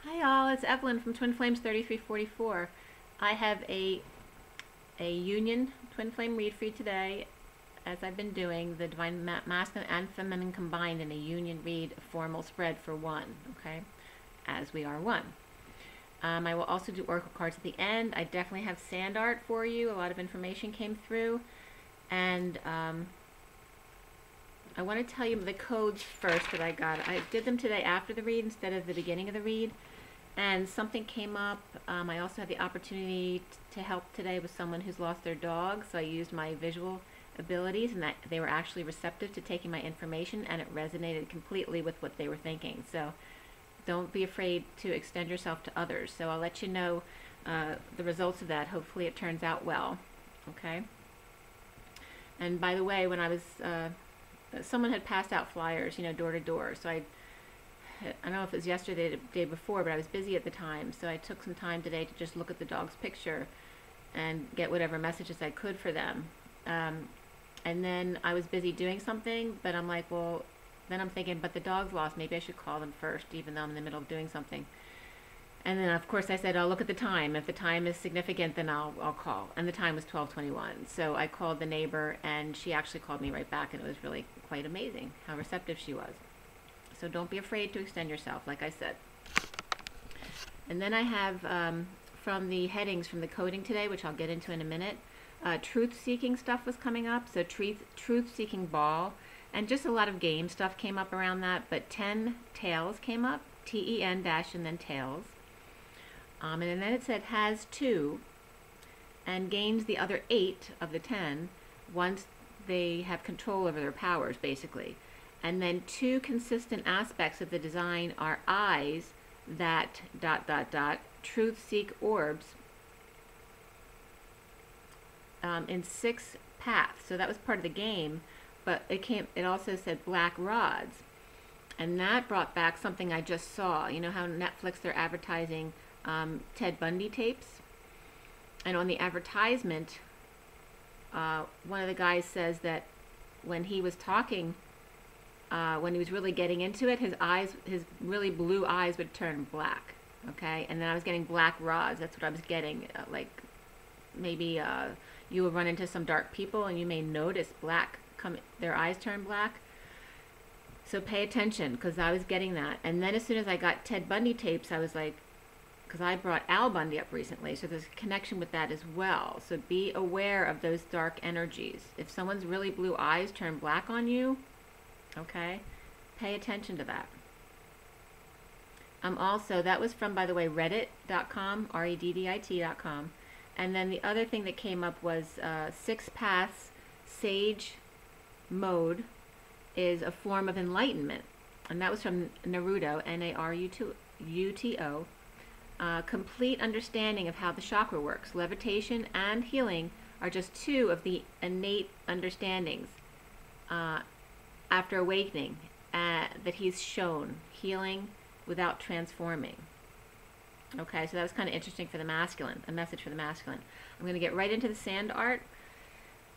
Hi all, it's Evelyn from Twin Flames 3344. I have a union twin flame read for you today, as I've been doing, the divine masculine and feminine combined in a union read, a formal spread for one, okay, as we are one. I will also do oracle cards at the end. I definitely have sand art for you. A lot of information came through, and I want to tell you the codes first that I got. I did them today after the read instead of the beginning of the read. And something came up. I also had the opportunity to help today with someone who's lost their dog, so I used my visual abilities, and that they were actually receptive to taking my information, and it resonated completely with what they were thinking. So don't be afraid to extend yourself to others. So I'll let you know the results of that. Hopefully it turns out well. Okay. And by the way, when I was someone had passed out flyers, door to door, so I don't know if it was yesterday or the day before, but I was busy at the time, so I took some time today to just look at the dog's picture and get whatever messages I could for them. And then I was busy doing something, but I'm like, well, then I'm thinking, but the dog's lost. Maybe I should call them first, even though I'm in the middle of doing something. And then, of course, I said, I'll look at the time. If the time is significant, then I'll call. And the time was 12:21. So I called the neighbor, and she actually called me right back, and it was really quite amazing how receptive she was. So don't be afraid to extend yourself, like I said. And then I have, from the headings from the coding today, which I'll get into in a minute, truth-seeking stuff was coming up. So truth-seeking ball. And just a lot of game stuff came up around that. But 10 tails came up, T-E-N dash and then tails. And then it said has 2 and gains the other 8 of the 10 once they have control over their powers, basically. And then 2 consistent aspects of the design are eyes that ... truth seek orbs in 6 paths. So that was part of the game, but it also said black rods. And that brought back something I just saw. You know how Netflix, they're advertising Ted Bundy tapes? And on the advertisement, one of the guys says that when he was talking, when he was really getting into it, his really blue eyes would turn black. Okay, and then I was getting black rods. That's what I was getting. Like maybe you will run into some dark people, and you may notice their eyes turn black. So pay attention, because I was getting that. And then as soon as I got Ted Bundy tapes, I was like, because I brought Al Bundy up recently, so there's a connection with that as well. So be aware of those dark energies. If someone's really blue eyes turn black on you, okay, pay attention to that. Also, that was from, by the way, reddit.com, reddit.com. And then the other thing that came up was 6 paths sage mode is a form of enlightenment. And that was from Naruto, Naruto. Complete understanding of how the chakra works. Levitation and healing are just 2 of the innate understandings after awakening that he's shown. Healing without transforming. Okay, so that was kind of interesting for the masculine, a message for the masculine. I'm going to get right into the sand art,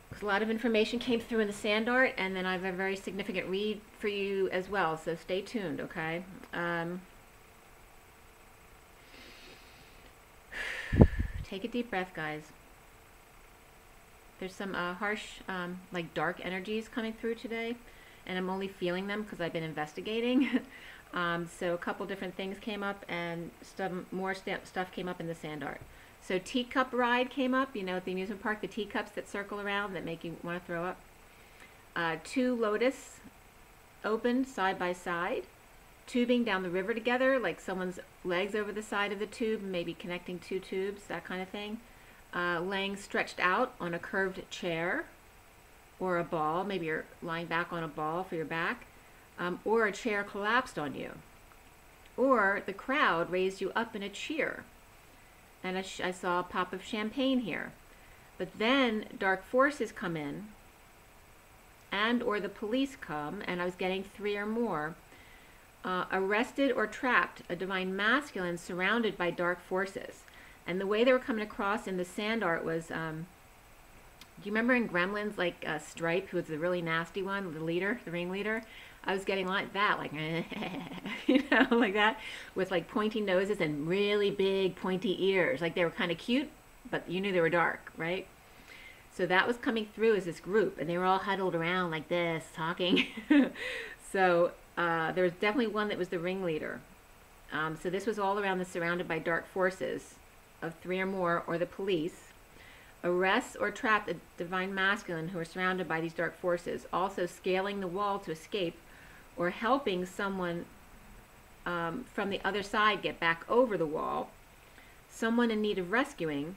because a lot of information came through in the sand art, and then I have a very significant read for you as well, so stay tuned, okay? Take a deep breath, guys. There's some harsh, like dark energies coming through today, and I'm only feeling them because I've been investigating. So a couple different things came up, and more stuff came up in the sand art. So teacup ride came up, at the amusement park, the teacups that circle around that make you want to throw up. 2 lotus opened side by side, tubing down the river together, like someone's legs over the side of the tube, maybe connecting 2 tubes, that kind of thing. Laying stretched out on a curved chair or a ball, maybe you're lying back on a ball for your back, or a chair collapsed on you, or the crowd raised you up in a cheer. And I saw a pop of champagne here. But then dark forces come in, and or the police come, and I was getting 3 or more. Arrested or trapped, a divine masculine surrounded by dark forces. And the way they were coming across in the sand art was, do you remember in Gremlins, like Stripe, who was the really nasty one, the leader, the ringleader? I was getting like that, like, you know, like that, with like pointy noses and really big pointy ears. Like they were kind of cute, but you knew they were dark, right? So that was coming through as this group, and they were all huddled around like this, talking. So there was definitely one that was the ringleader. So this was all around the surrounded by dark forces of 3 or more, or the police. Arrests or trapped a divine masculine who are surrounded by these dark forces, also scaling the wall to escape, or helping someone from the other side get back over the wall. Someone in need of rescuing,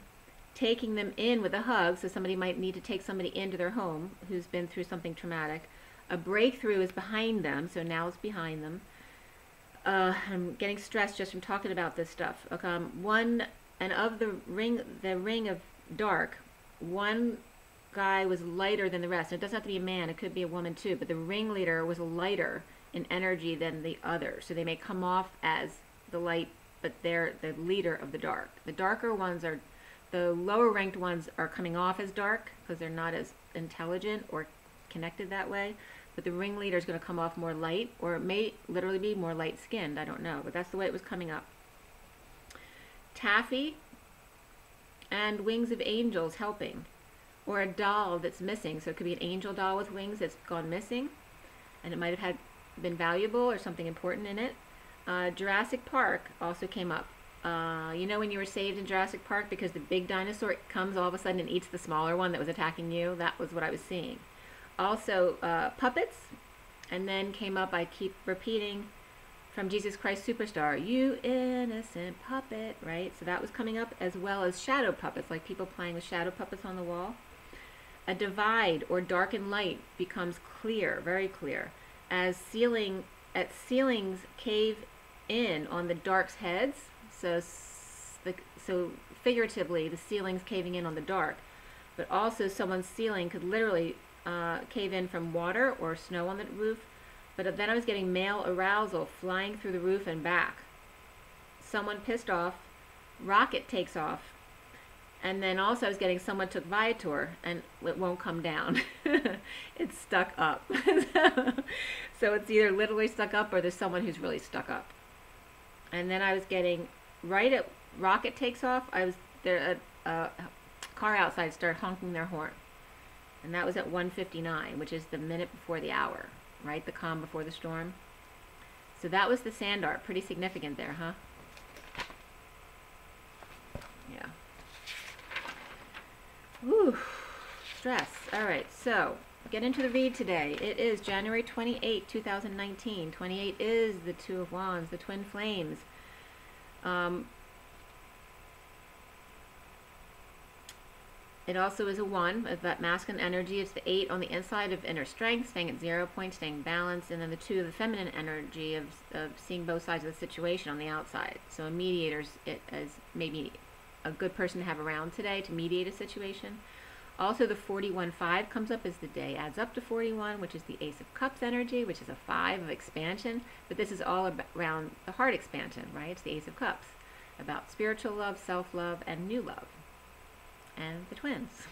taking them in with a hug, so somebody might need to take somebody into their home who's been through something traumatic. A breakthrough is behind them, so now it's behind them. I'm getting stressed just from talking about this stuff. Okay, one, and of the ring of dark, one guy was lighter than the rest. And it doesn't have to be a man, it could be a woman too, but the ringleader was lighter in energy than the others. So they may come off as the light, but they're the leader of the dark. The darker ones are, the lower ranked ones are coming off as dark because they're not as intelligent or connected that way. But the ringleader is going to come off more light, or it may literally be more light skinned. I don't know, but that's the way it was coming up. Taffy and wings of angels helping, or a doll that's missing. So it could be an angel doll with wings that's gone missing, and it might have been valuable or something important in it. Jurassic Park also came up. You know when you were saved in Jurassic Park because the big dinosaur comes all of a sudden and eats the smaller one that was attacking you? That was what I was seeing. Also puppets, and then came up, I keep repeating, from Jesus Christ Superstar, you innocent puppet, right? So that was coming up, as well as shadow puppets, like people playing with shadow puppets on the wall. A divide or dark and light becomes clear, very clear, as ceilings cave in on the dark's heads. So figuratively, the ceiling's caving in on the dark, but also someone's ceiling could literally cave in from water or snow on the roof. But then I was getting male arousal flying through the roof and back. Someone pissed off, rocket takes off, and then also I was getting someone took Viator and it won't come down. It's stuck up. So it's either literally stuck up or there's someone who's really stuck up. And then I was getting, right at rocket takes off, I was there, a car outside started honking their horn. And that was at 1:59, which is the minute before the hour, right? The calm before the storm. So that was the sand art. Pretty significant there, huh? Yeah. Whew. Stress. All right, so get into the read today. It is January 28, 2019. 28 is the Two of Wands, the twin flames. It also is a 1 of that masculine energy. It's the 8 on the inside of inner strength, staying at 0 point, staying balanced, and then the 2 of the feminine energy of seeing both sides of the situation on the outside. So a mediator is maybe a good person to have around today to mediate a situation. Also the 41-5 comes up as the day adds up to 41, which is the Ace of Cups energy, which is a 5 of expansion. But this is all around the heart expansion, right? It's the Ace of Cups, about spiritual love, self-love, and new love. And the twins.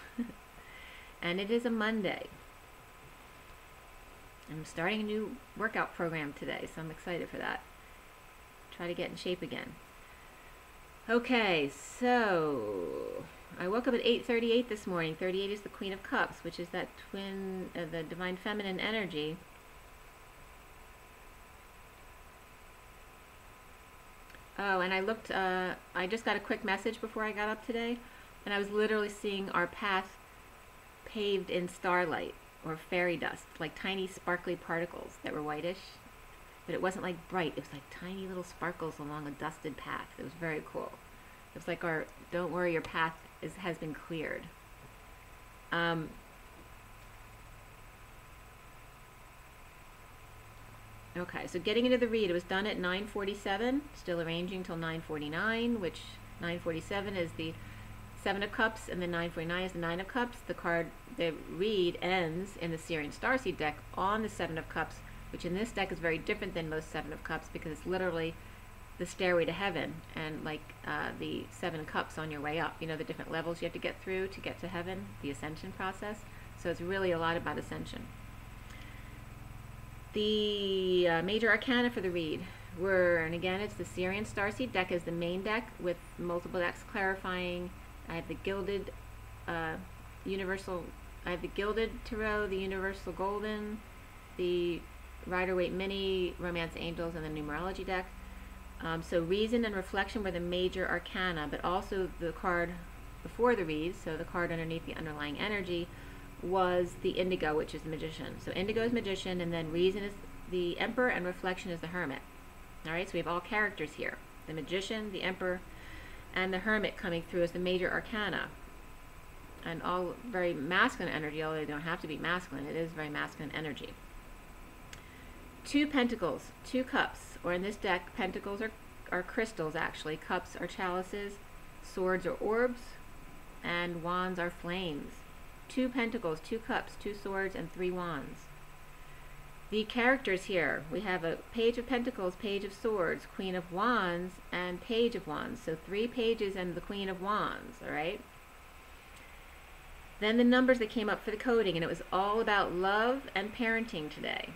And it is a Monday. I'm starting a new workout program today, so I'm excited for that. Try to get in shape again. Okay, so I woke up at 8:38 this morning. 38 is the Queen of Cups, which is that twin, the divine feminine energy. Oh, and I looked, I just got a quick message before I got up today. And I was literally seeing our path paved in starlight or fairy dust, like tiny sparkly particles that were whitish. But it wasn't like bright. It was like tiny little sparkles along a dusted path. It was very cool. It was like our, don't worry, your path has been cleared. Okay, so getting into the read, it was done at 9:47, still arranging till 9:49, which 9:47 is the 7 of Cups, and then 9:49 is the 9 of Cups. The card, the read ends in the Sirian Starseed deck on the 7 of Cups, which in this deck is very different than most 7 of Cups because it's literally the stairway to heaven, and like the 7 Cups on your way up. You know, the different levels you have to get through to get to heaven, the ascension process. So it's really a lot about ascension. The major arcana for the read were, and again, it's the Sirian Starseed deck is the main deck with multiple decks clarifying. I have the Gilded Universal, I have the Gilded Tarot, the Universal Golden, the Rider-Waite Mini, Romance Angels, and the Numerology deck. So Reason and Reflection were the major arcana, but also the card before the read, so the card underneath the underlying energy, was the Indigo, which is the Magician. So Indigo is Magician, and then Reason is the Emperor, and Reflection is the Hermit. Alright, so we have all characters here. The Magician, the Emperor, and the Hermit coming through as the major arcana. And all very masculine energy, although they don't have to be masculine. It is very masculine energy. 2 Pentacles, 2 Cups, or in this deck, Pentacles are crystals actually, Cups are chalices, Swords are orbs, and Wands are flames. 2 Pentacles, 2 Cups, 2 Swords, and 3 Wands. The characters here, we have a Page of Pentacles, Page of Swords, Queen of Wands, and Page of Wands. So 3 pages and the Queen of Wands, alright? Then the numbers that came up for the coding, and it was all about love and parenting today.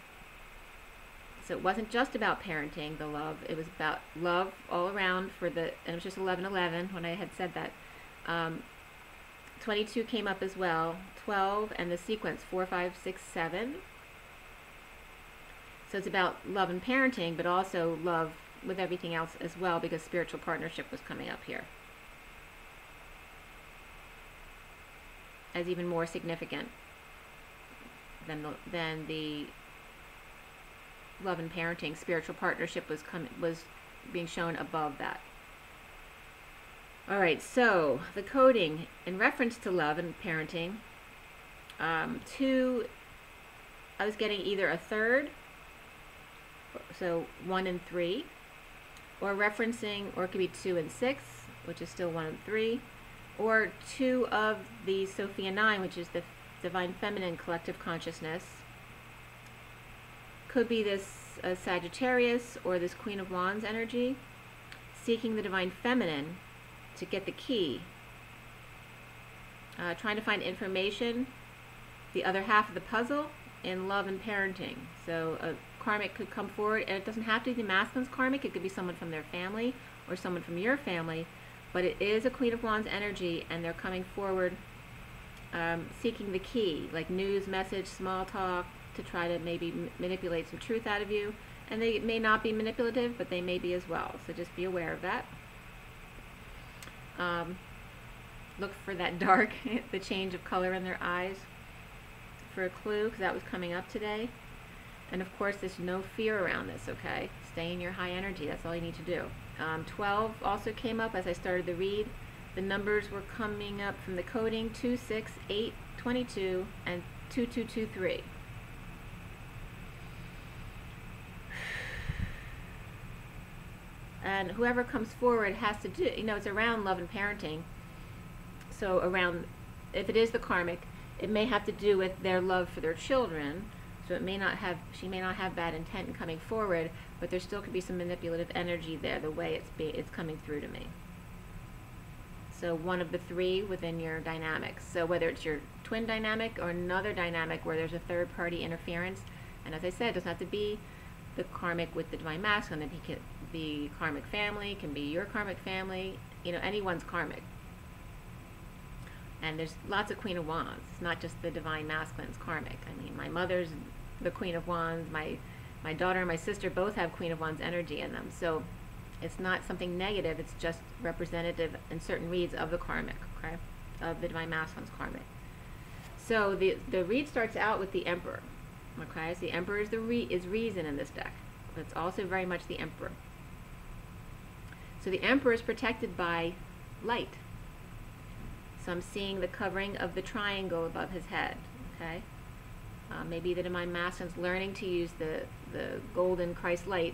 So it wasn't just about parenting, the love, it was about love all around for the, and it was just 1111 when I had said that. 22 came up as well, 12, and the sequence 4, 5, 6, 7. So it's about love and parenting, but also love with everything else as well, because spiritual partnership was coming up here as even more significant than the love and parenting. Spiritual partnership was being shown above that. Alright, so the coding in reference to love and parenting, 2, I was getting either a third, so 1 and 3, or referencing, or it could be 2 and 6, which is still 1 and 3, or 2 of the Sophia 9, which is the Divine Feminine Collective Consciousness. Could be this Sagittarius or this Queen of Wands energy, seeking the Divine Feminine to get the key, trying to find information, the other half of the puzzle in love and parenting. So a karmic could come forward, and it doesn't have to be the masculine's karmic, it could be someone from their family or someone from your family, but it is a Queen of Wands energy, and they're coming forward seeking the key, like news, message, small talk, to try to maybe manipulate some truth out of you. And they may not be manipulative, but they may be as well, so just be aware of that. Look for that dark, the change of color in their eyes for a clue, because that was coming up today. And of course, there's no fear around this, okay? Stay in your high energy, that's all you need to do. 12 also came up as I started the read. The numbers were coming up from the coding, 2, 6, 8, 22, and 2223. And whoever comes forward has to do, it's around love and parenting. So around, if it is the karmic, it may have to do with their love for their children. So it may not have, she may not have bad intent in coming forward, but there still could be some manipulative energy there, the way it's coming through to me. So one of the 3 within your dynamics. So whether it's your twin dynamic or another dynamic where there's a third party interference, and as I said, it doesn't have to be the karmic with the divine masculine. The karmic family can be your karmic family, anyone's karmic. And there's lots of Queen of Wands. It's not just the divine masculine's karmic. I mean, my mother's the Queen of Wands. My daughter and my sister both have Queen of Wands energy in them. So it's not something negative. It's just representative in certain reads of the karmic, okay, of the divine masculine's karmic. So the read starts out with the Emperor. Okay, so the Emperor is is reason in this deck. But it's also very much the Emperor. So the Emperor is protected by light. So I'm seeing the covering of the triangle above his head. Okay, maybe the divine masculine's learning to use the golden Christ light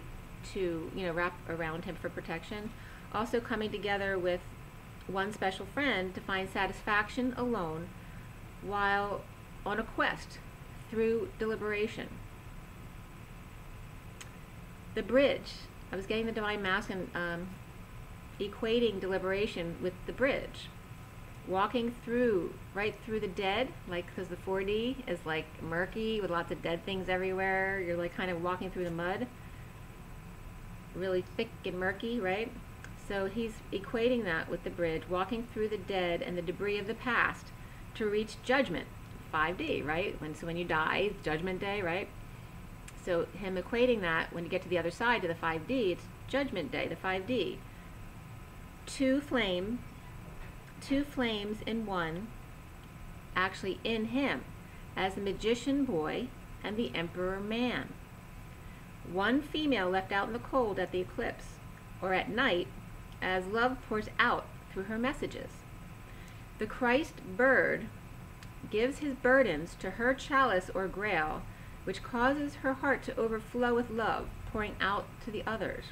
to wrap around him for protection. Also coming together with one special friend to find satisfaction alone while on a quest through deliberation. The bridge. I was getting the divine masculine equating deliberation with the bridge. walking through, right through the dead, like, because the 4D is like murky with lots of dead things everywhere. You're like kind of walking through the mud, really thick and murky, right? So he's equating that with the bridge, walking through the dead and the debris of the past to reach judgment, 5D, right? So when you die, it's judgment day, right? So him equating that, when you get to the other side, to the 5D, it's judgment day, the 5D. Two flames in one, actually in him, as the magician boy and the emperor man. One female left out in the cold at the eclipse, or at night, as love pours out through her messages. The Christ bird gives his burdens to her chalice or grail, which causes her heart to overflow with love, pouring out to the others,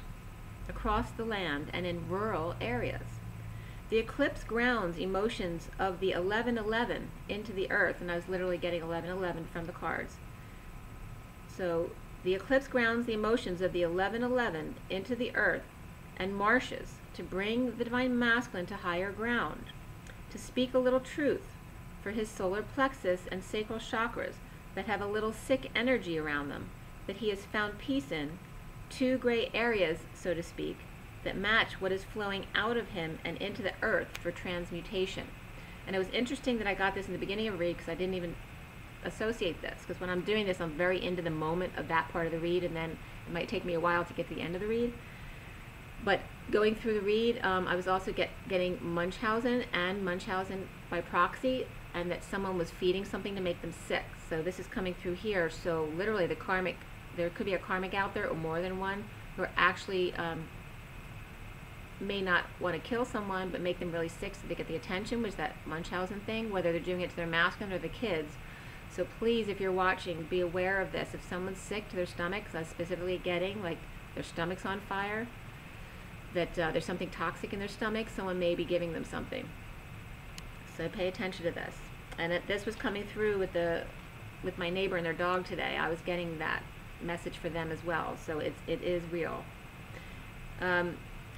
across the land and in rural areas. The eclipse grounds emotions of the 1111 into the earth, and I was literally getting 1111 from the cards. So the eclipse grounds the emotions of the 1111 into the earth and marshes to bring the divine masculine to higher ground, to speak a little truth for his solar plexus and sacral chakras that have a little sick energy around them, that he has found peace in, two gray areas, so to speak, that match what is flowing out of him and into the earth for transmutation. And it was interesting that I got this in the beginning of the read, because I didn't even associate this, because when I'm doing this, I'm very into the moment of that part of the read, and then it might take me a while to get to the end of the read. But going through the read, I was also getting Munchausen and Munchausen by proxy, and that someone was feeding something to make them sick. So this is coming through here. So literally the karmic, there could be a karmic out there, or more than one, who are actually may not want to kill someone, but make them really sick so they get the attention, which is that Munchausen thing, whether they're doing it to their masculine or the kids. So please, if you're watching, be aware of this. If someone's sick to their stomach, because I was specifically getting, like, their stomach's on fire, that there's something toxic in their stomach, someone may be giving them something. So pay attention to this. And this was coming through with my neighbor and their dog today. I was getting that message for them as well. So it is real.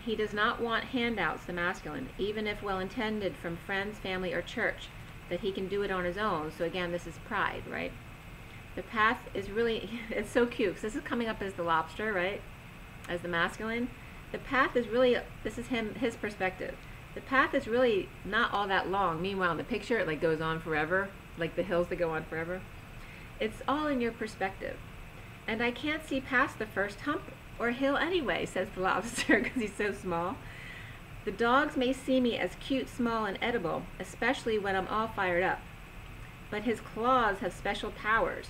He does not want handouts, the masculine, even if well-intended from friends, family, or church, that he can do it on his own. So again, this is pride, right? The path is really, it's so cute, because this is coming up as the lobster, right? As the masculine. The path is really, this is his perspective. The path is really not all that long. Meanwhile, in the picture, it like goes on forever, like the hills that go on forever. It's all in your perspective. And I can't see past the first hump or hill anyway, says the lobster, because he's so small. The dogs may see me as cute, small, and edible, especially when I'm all fired up. But his claws have special powers.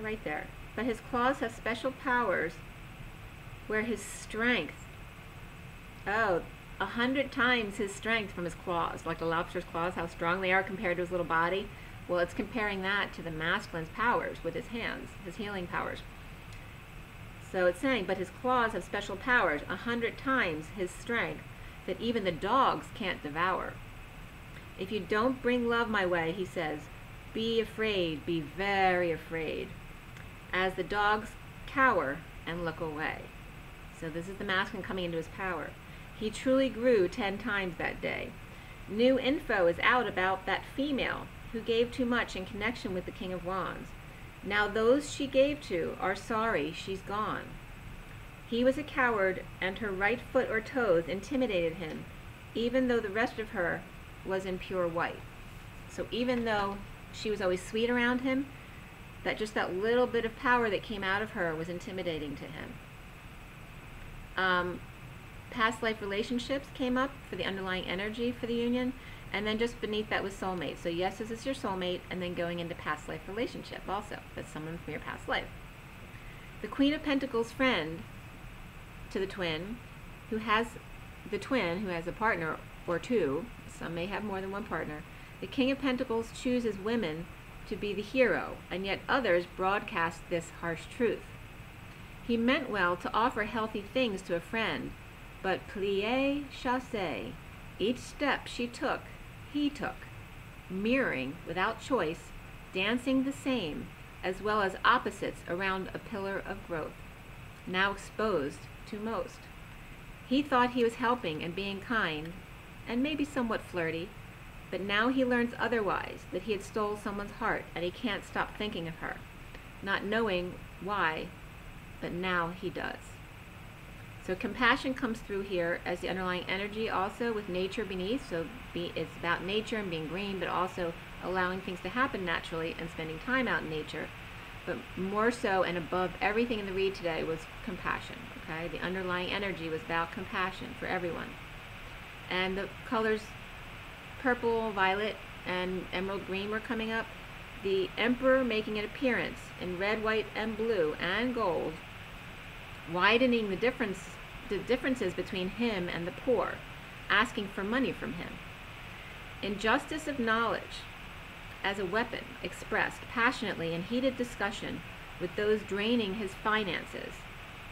Right there. But his claws have special powers where his strength, 100 times his strength from his claws, like the lobster's claws, how strong they are compared to his little body. Well, it's comparing that to the masculine's powers with his hands, his healing powers. So it's saying, but his claws have special powers, 100 times his strength, that even the dogs can't devour. If you don't bring love my way, he says, be afraid, be very afraid, as the dogs cower and look away. So this is the masculine coming into his power. He truly grew 10 times that day. New info is out about that female who gave too much in connection with the King of Wands. Now those she gave to are sorry she's gone. He was a coward, and her right foot or toes intimidated him, even though the rest of her was in pure white. So even though she was always sweet around him, that little bit of power that came out of her was intimidating to him. Past life relationships came up for the underlying energy for the union, and then just beneath that was soulmate. So yes, this is your soulmate, and then going into past life relationship also. That's someone from your past life. The Queen of Pentacles' friend to the twin, who has a partner or two, some may have more than one partner. The King of Pentacles chooses women to be the hero, and yet others broadcast this harsh truth. He meant well to offer healthy things to a friend, but plié chassé, each step she took, he took, mirroring without choice, dancing the same, as well as opposites around a pillar of growth, now exposed to most. He thought he was helping and being kind, and maybe somewhat flirty, but now he learns otherwise, that he had stole someone's heart, and he can't stop thinking of her, not knowing why, but now he does. So compassion comes through here as the underlying energy, also with nature beneath. So it's about nature and being green, but also allowing things to happen naturally and spending time out in nature. But more so and above everything in the read today was compassion. Okay, the underlying energy was about compassion for everyone. And the colors purple, violet, and emerald green were coming up. The Emperor making an appearance in red, white, and blue, and gold, widening the differences between him and the poor, asking for money from him. Injustice of knowledge as a weapon expressed passionately in heated discussion with those draining his finances,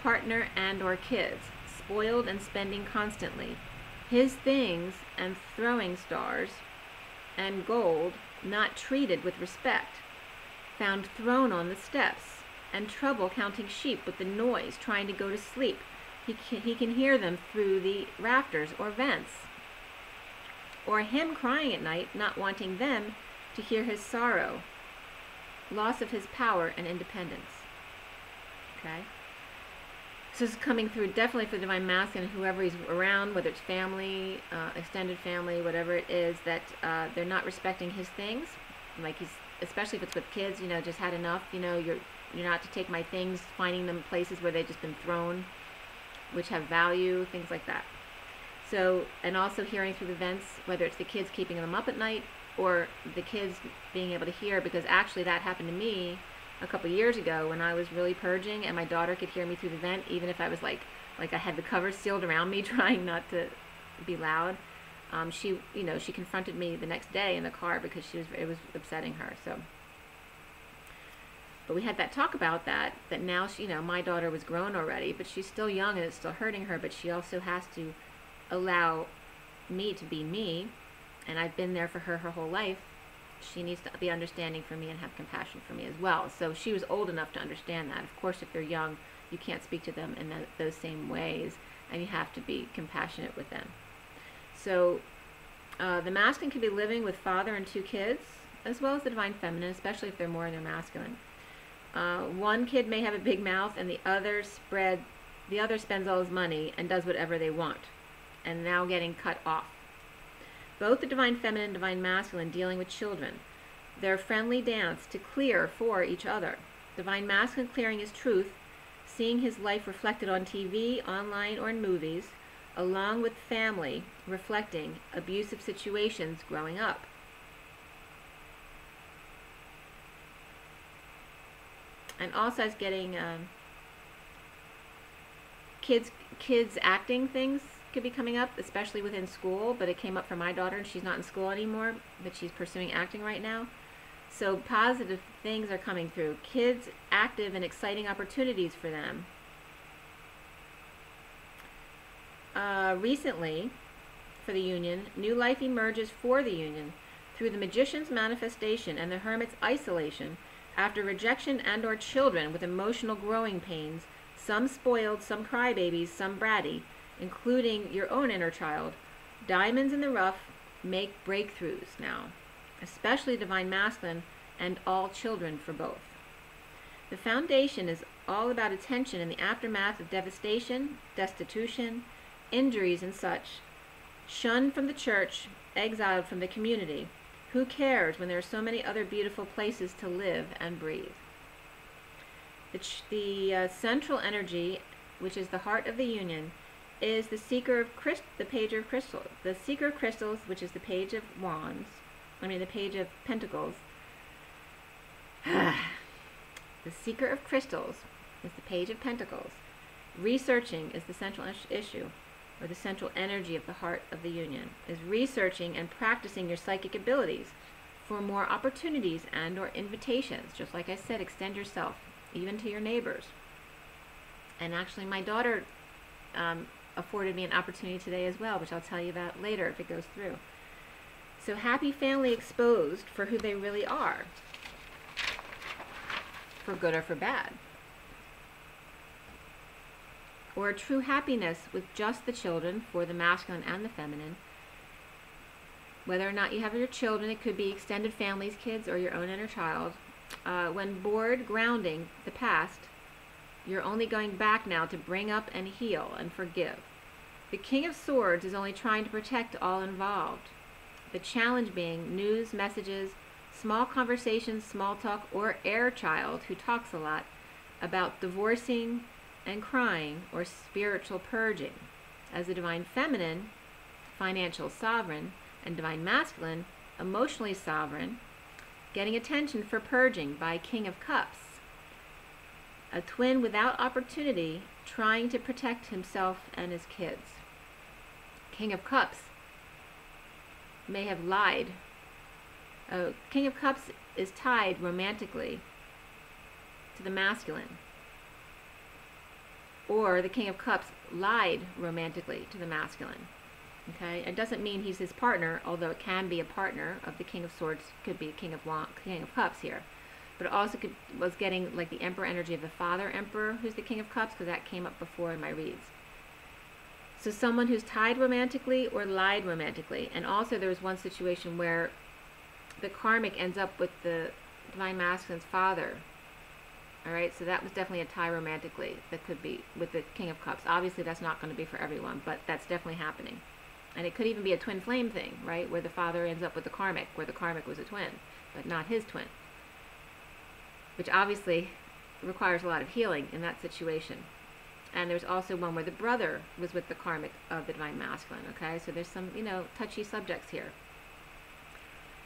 partner and or kids, spoiled and spending constantly, his things and throwing stars and gold not treated with respect, found thrown on the steps, and trouble counting sheep with the noise trying to go to sleep. He can hear them through the rafters or vents. Or him crying at night, not wanting them to hear his sorrow, loss of his power and independence. Okay? So this is coming through definitely for the Divine Masculine, whoever he's around, whether it's family, extended family, whatever it is, that they're not respecting his things. Like he's, especially if it's with kids, you know, just had enough, you know, you're not to take my things, finding them places where they've just been thrown, which have value, things like that. So, and also hearing through the vents, whether it's the kids keeping them up at night or the kids being able to hear, because actually that happened to me a couple years ago when I was really purging, and my daughter could hear me through the vent, even if I was like I had the covers sealed around me, trying not to be loud. She, you know, she confronted me the next day in the car because it was upsetting her. So, but we had that talk about that now she, you know, my daughter was grown already, but she's still young and it's still hurting her, but she also has to allow me to be me, and I've been there for her whole life. She needs to be understanding for me and have compassion for me as well. So she was old enough to understand that. Of course, if they're young, you can't speak to them in those same ways, and you have to be compassionate with them. So the masculine can be living with father and 2 kids, as well as the divine feminine, especially if they're more in their masculine. One kid may have a big mouth, and the other spends all his money and does whatever they want, and now getting cut off. Both the divine feminine and divine masculine dealing with children, their friendly dance to clear for each other. Divine masculine clearing his truth, seeing his life reflected on TV, online, or in movies, along with family reflecting abusive situations growing up. And also I was getting kids acting things could be coming up, especially within school, but it came up for my daughter, and she's not in school anymore, but she's pursuing acting right now. So positive things are coming through. Kids, active and exciting opportunities for them. Recently, for the union, new life emerges for the union through the magician's manifestation and the hermit's isolation after rejection and or children with emotional growing pains, some spoiled, some crybabies, some bratty, including your own inner child. Diamonds in the rough make breakthroughs now, especially divine masculine and all children for both. The foundation is all about attention in the aftermath of devastation, destitution, injuries and such. Shunned from the church, exiled from the community. Who cares when there are so many other beautiful places to live and breathe? The central energy, which is the heart of the union, is the seeker of the page of crystals. The seeker of crystals, which is the page of wands, the page of pentacles. The seeker of crystals is the page of pentacles. Researching is the central issue, or the central energy of the heart of the union, is researching and practicing your psychic abilities for more opportunities and or invitations. Just like I said, extend yourself, even to your neighbors. And actually my daughter afforded me an opportunity today as well, which I'll tell you about later if it goes through. So happy family exposed for who they really are. for good or for bad. Or a true happiness with just the children, for the masculine and the feminine. Whether or not you have your children, it could be extended families, kids, or your own inner child. When bored, grounding the past, you're only going back now to bring up and heal and forgive. The King of Swords is only trying to protect all involved. The challenge being news, messages, small conversations, small talk, or air child who talks a lot about divorcing and crying or spiritual purging. As the divine feminine, financial sovereign, and divine masculine, emotionally sovereign, getting attention for purging by King of Cups. A twin without opportunity, trying to protect himself and his kids. King of Cups may have lied. King of Cups is tied romantically to the masculine. Or the King of Cups lied romantically to the masculine. Okay, it doesn't mean he's his partner, although it can be a partner of the King of Swords, could be a King of Cups here. But it also was getting like the Emperor energy of the Father Emperor, who's the King of Cups, because that came up before in my reads. So someone who's tied romantically or lied romantically. And also there was one situation where the karmic ends up with the divine masculine's father. Alright, so that was definitely a tie romantically that could be with the King of Cups. Obviously that's not going to be for everyone, but that's definitely happening. And it could even be a twin flame thing, right? Where the father ends up with the karmic, where the karmic was a twin, but not his twin. Which obviously requires a lot of healing in that situation. And there's also one where the brother was with the karmic of the divine masculine, okay? So there's some, touchy subjects here.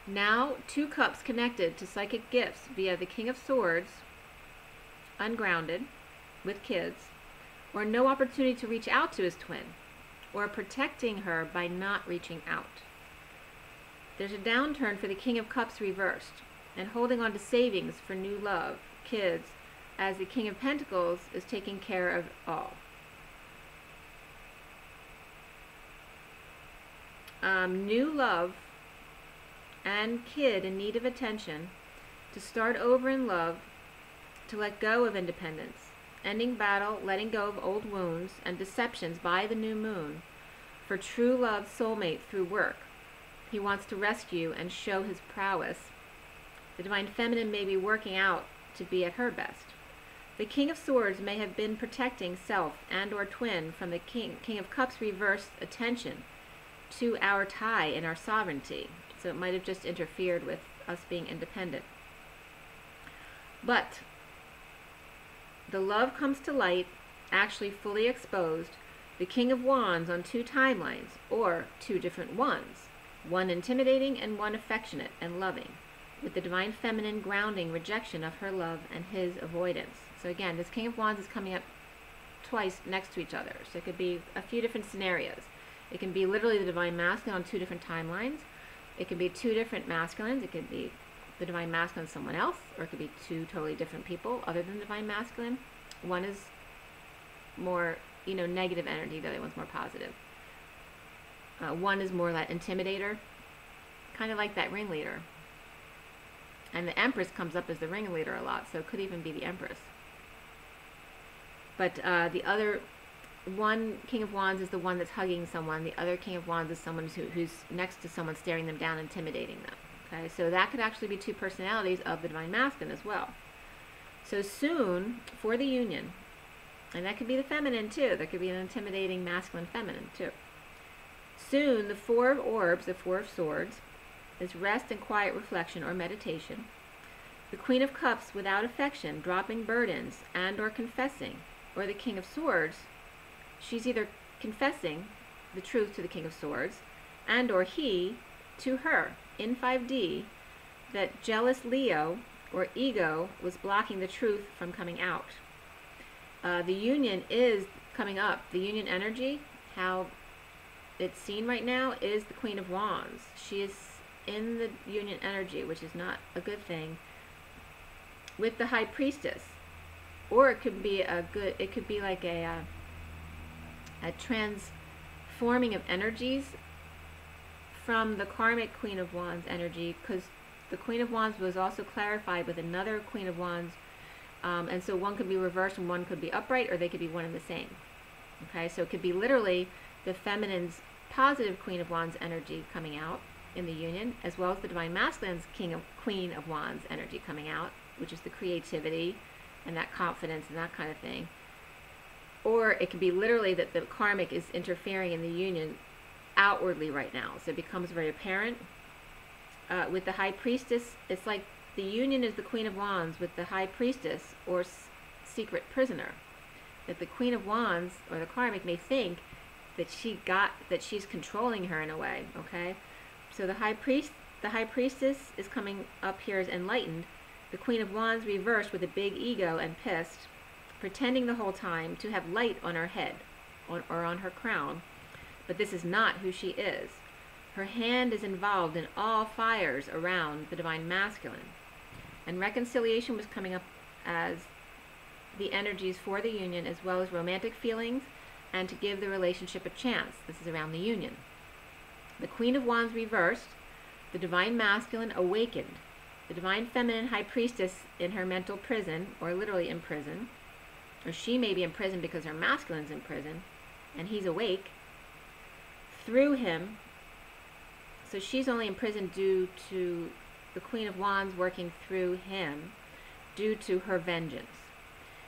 Now, 2 cups connected to psychic gifts via the King of Swords, ungrounded, with kids, or no opportunity to reach out to his twin, or protecting her by not reaching out. There's a downturn for the King of Cups reversed, and holding on to savings for new love, kids, as the King of Pentacles is taking care of all. New love and kid in need of attention, to start over in love, to let go of independence, ending battle, letting go of old wounds and deceptions by the new moon, for true love soulmate through work. He wants to rescue and show his prowess. The divine feminine may be working out to be at her best. The King of Swords may have been protecting self and or twin from the King of Cups reversed attention to our tie and our sovereignty. So it might have just interfered with us being independent. But the love comes to light, actually fully exposed, the King of Wands on 2 timelines, or 2 different ones, one intimidating and one affectionate and loving, with the divine feminine grounding rejection of her love and his avoidance. So again, this King of Wands is coming up twice next to each other. So it could be a few different scenarios. It can be literally the divine masculine on 2 different timelines. It could be 2 different masculines. It could be the divine masculine and someone else, or it could be 2 totally different people other than divine masculine. One is more, negative energy, the other one's more positive. One is more that intimidator, kind of like that ringleader. And the Empress comes up as the ringleader a lot, so it could even be the Empress. But the other one King of Wands is the one that's hugging someone. The other King of Wands is someone who's next to someone, staring them down, intimidating them. Okay, so that could actually be 2 personalities of the divine masculine as well. So soon, for the union, and that could be the feminine too. There could be an intimidating masculine feminine too. Soon, the 4 of orbs, the 4 of swords, is rest and quiet reflection or meditation. The Queen of Cups without affection, dropping burdens and or confessing. Or the King of Swords, she's either confessing the truth to the King of Swords and or he to her in 5D that jealous Leo or ego was blocking the truth from coming out. The union is coming up. The union energy, how it's seen right now, is the Queen of Wands. She is in the union energy, which is not a good thing, with the High Priestess. Or it could be it could be like a transforming of energies from the karmic Queen of Wands energy, because the Queen of Wands was also clarified with another Queen of Wands And so one could be reversed and one could be upright, or they could be one and the same. Okay, so it could be literally the feminine's positive Queen of Wands energy coming out in the union, as well as the Divine Masculine's Queen of Wands energy coming out, which is the creativity and that confidence and that kind of thing. Or it could be literally that the karmic is interfering in the union outwardly right now, so it becomes very apparent. With the High Priestess, it's like the union is the Queen of Wands with the High Priestess or secret prisoner. That the Queen of Wands or the karmic may think that she's controlling her in a way. Okay, so the High Priestess is coming up here as enlightened. The Queen of Wands reversed with a big ego and pissed, pretending the whole time to have light on her head or on her crown, but this is not who she is. Her hand is involved in all fires around the Divine Masculine. And reconciliation was coming up as the energies for the union, as well as romantic feelings, and to give the relationship a chance. This is around the union. The Queen of Wands reversed, the Divine Masculine awakened. The Divine Feminine High Priestess in her mental prison, or literally in prison, or she may be in prison because her masculine's in prison, and he's awake, through him. So she's only in prison due to the Queen of Wands working through him, due to her vengeance.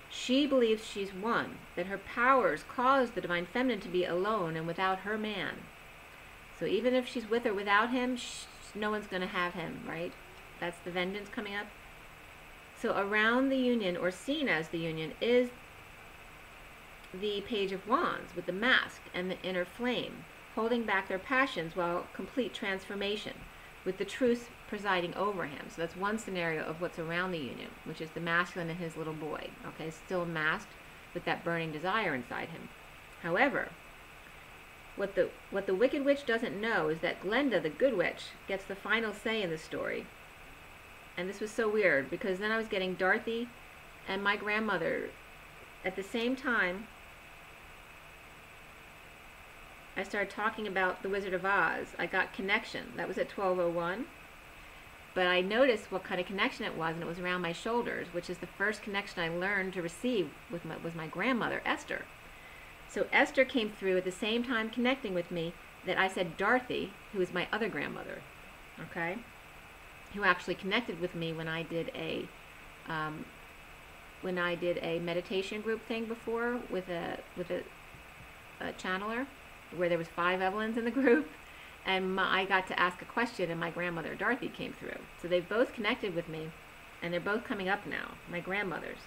She believes she's won, that her powers cause the Divine Feminine to be alone and without her man. So even if she's with or without him, no one's going to have him, right? That's the vengeance coming up. So around the union, or seen as the union, is the Page of Wands with the mask and the inner flame, holding back their passions while complete transformation, with the truth presiding over him. So that's one scenario of what's around the union, which is the masculine and his little boy, okay, still masked with that burning desire inside him. However, what the Wicked Witch doesn't know is that Glenda, the Good Witch, gets the final say in the story. And this was so weird, because then I was getting Dorothy and my grandmother at the same time. I started talking about the Wizard of Oz. I got connection. That was at 12:01. But I noticed what kind of connection it was, and it was around my shoulders, which is the first connection I learned to receive with my grandmother, Esther. So Esther came through at the same time connecting with me that I said Dorothy, who is my other grandmother, okay, who actually connected with me when I did a meditation group thing before with a channeler, where there was 5 Evelyns in the group, and I got to ask a question, and my grandmother Dorothy came through. So they've both connected with me, and they're both coming up now, my grandmothers.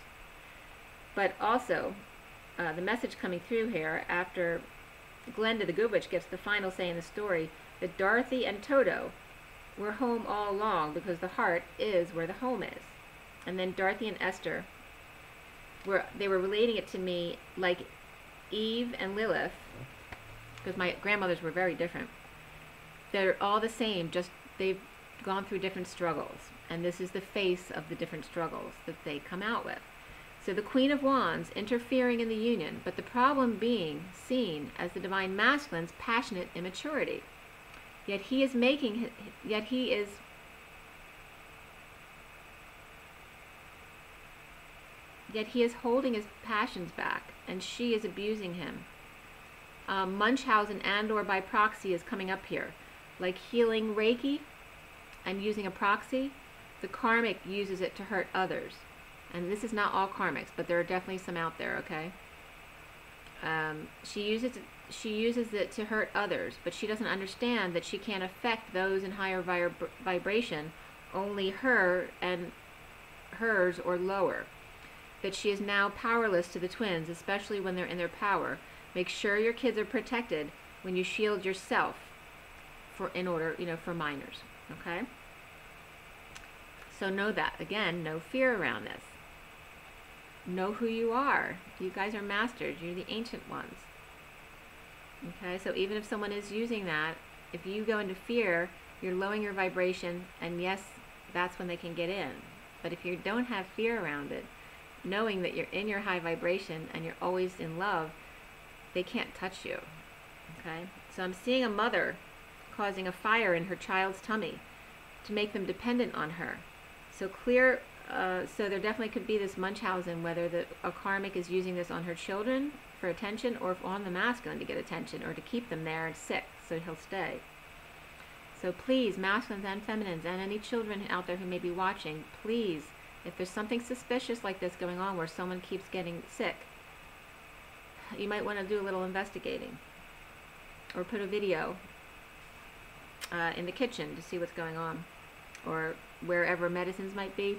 But also, the message coming through here, after Glenda the Good Witch gets the final say in the story, that Dorothy and Toto were home all along, because the heart is where the home is. And then Dorothy and Esther, they were relating it to me like Eve and Lilith, because my grandmothers were very different. They're all the same, just they've gone through different struggles, and this is the face of the different struggles that they come out with. So the Queen of Wands interfering in the union, but the problem being seen as the Divine Masculine's passionate immaturity. Yet he is holding his passions back, and she is abusing him. Munchausen and or by proxy is coming up here, like healing Reiki and using a proxy. The karmic uses it to hurt others, and this is not all karmics, but there are definitely some out there, okay? She uses it to hurt others, but she doesn't understand that she can't affect those in higher vibration, only her and hers or lower. That she is now powerless to the twins, especially when they're in their power. Make sure your kids are protected when you shield yourself for minors, okay? So know that. Again, no fear around this. Know who you are. You guys are masters. You're the ancient ones. Okay, so even if someone is using that, if you go into fear, you're lowering your vibration, and yes, that's when they can get in. But if you don't have fear around it, knowing that you're in your high vibration and you're always in love, they can't touch you. Okay, so I'm seeing a mother causing a fire in her child's tummy to make them dependent on her. So clear So there definitely could be this Munchausen, whether a karmic is using this on her children for attention, or on the masculine to get attention, or to keep them there and sick so he'll stay. So please, masculines and feminines, and any children out there who may be watching, please, if there's something suspicious like this going on where someone keeps getting sick, you might want to do a little investigating, or put a video in the kitchen to see what's going on, or wherever medicines might be.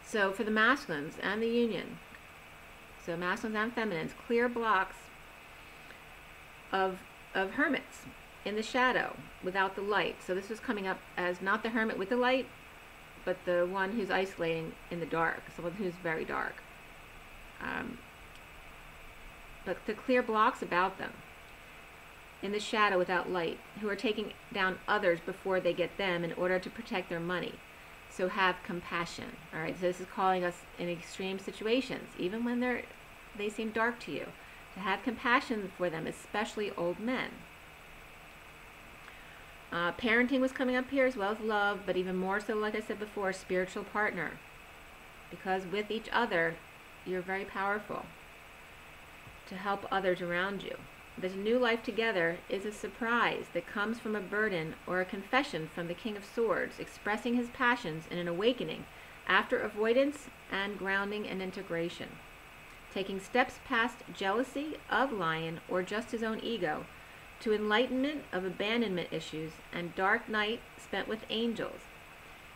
So for the masculines and the union, so masculines and feminines, clear blocks of hermits in the shadow without the light. So this was coming up as not the hermit with the light, but the one who's isolating in the dark, someone who's very dark. But the clear blocks about them in the shadow without light, who are taking down others before they get them in order to protect their money. So have compassion. All right, so this is calling us in extreme situations, even when they seem dark to you, to have compassion for them, especially old men. Parenting was coming up here, as well as love, but even more so, like I said before, spiritual partner. Because with each other, you're very powerful to help others around you. This new life together is a surprise that comes from a burden or a confession from the King of Swords, expressing his passions in an awakening after avoidance and grounding and integration. Taking steps past jealousy of lion or just his own ego to enlightenment of abandonment issues and dark night spent with angels.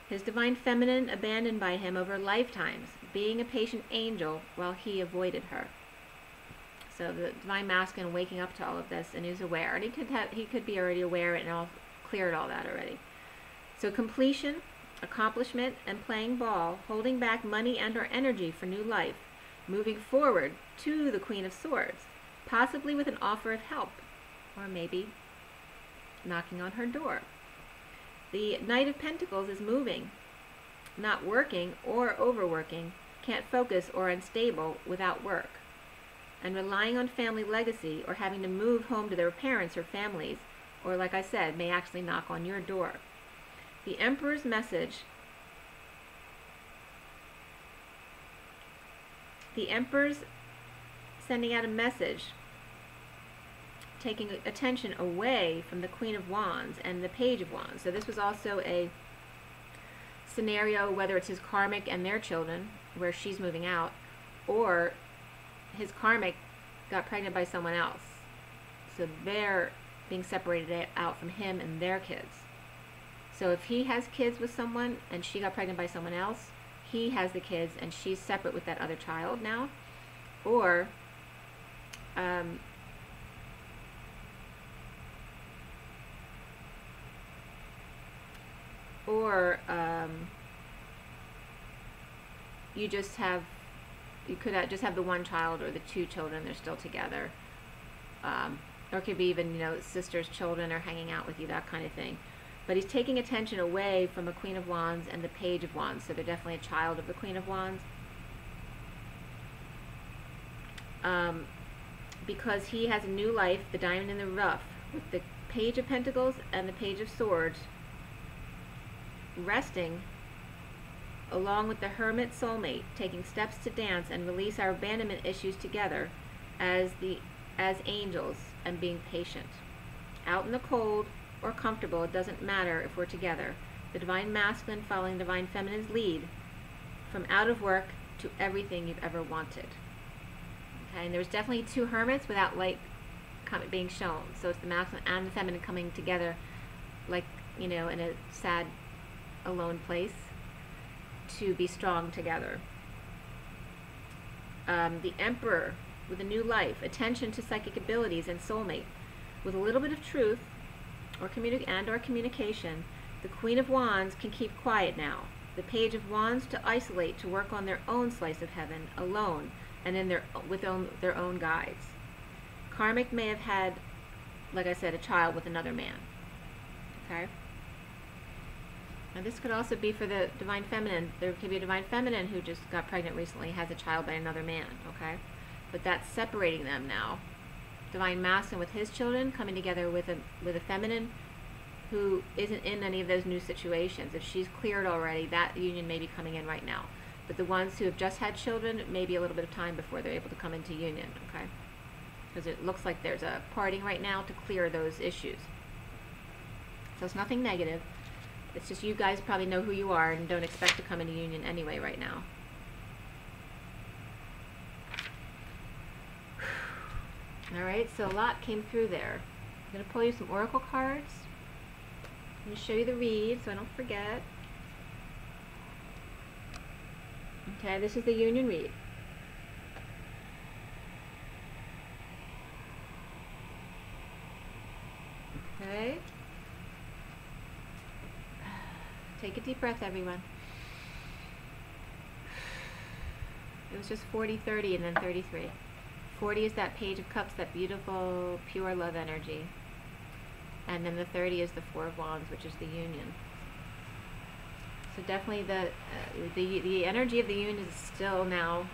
His divine feminine abandoned by him over lifetimes, being a patient angel while he avoided her. So the divine masculine waking up to all of this, and he's aware, and he could be already aware and all cleared all that already. So completion, accomplishment, and playing ball, holding back money and or energy for new life, moving forward to the Queen of Swords, possibly with an offer of help, or maybe knocking on her door. The Knight of Pentacles is moving, not working or overworking, can't focus or unstable without work, and relying on family legacy or having to move home to their parents or families, or like I said, may actually knock on your door. The Emperor's message. The Emperor's sending out a message, taking attention away from the Queen of Wands and the Page of Wands. So this was also a scenario, whether it's his karmic and their children, where she's moving out, or his karmic got pregnant by someone else. So they're being separated out from him and their kids. So if he has kids with someone and she got pregnant by someone else, he has the kids and she's separate with that other child now. Or you could just have the one child or the two children, they're still together. Or it could be even, sisters' children are hanging out with you, that kind of thing. But he's taking attention away from a Queen of Wands and the Page of Wands, so they're definitely a child of the Queen of Wands. Because he has a new life, the diamond in the rough, with the Page of Pentacles and the Page of Swords, resting along with the Hermit soulmate, taking steps to dance and release our abandonment issues together as angels, and being patient. Out in the cold or comfortable, it doesn't matter if we're together. The divine masculine following divine feminine's lead, from out of work to everything you've ever wanted. Okay, and there's definitely two hermits without light being shown. So it's the masculine and the feminine coming together, like, in a sad, alone place, to be strong together. The Emperor with a new life, attention to psychic abilities and soulmate, with a little bit of truth or communication. The Queen of Wands can keep quiet now. The Page of Wands to isolate, to work on their own slice of heaven alone and in their own guides. Karmic may have had, like I said, a child with another man. Okay. Now this could also be for the divine feminine. There could be a divine feminine who just got pregnant recently, has a child by another man, okay? But that's separating them now. Divine masculine with his children coming together with a feminine who isn't in any of those new situations. If she's cleared already, that union may be coming in right now. But the ones who have just had children, maybe a little bit of time before they're able to come into union, okay? Because it looks like there's a parting right now to clear those issues. So it's nothing negative. It's just you guys probably know who you are and don't expect to come into union anyway right now. Alright, so a lot came through there. I'm going to pull you some oracle cards. I'm going to show you the read so I don't forget. Okay, this is the union read. Okay. Take a deep breath, everyone. It was just 40, 30, and then 33. 40 is that Page of Cups, that beautiful, pure love energy. And then the 30 is the Four of Wands, which is the union. So definitely the energy of the union is still now,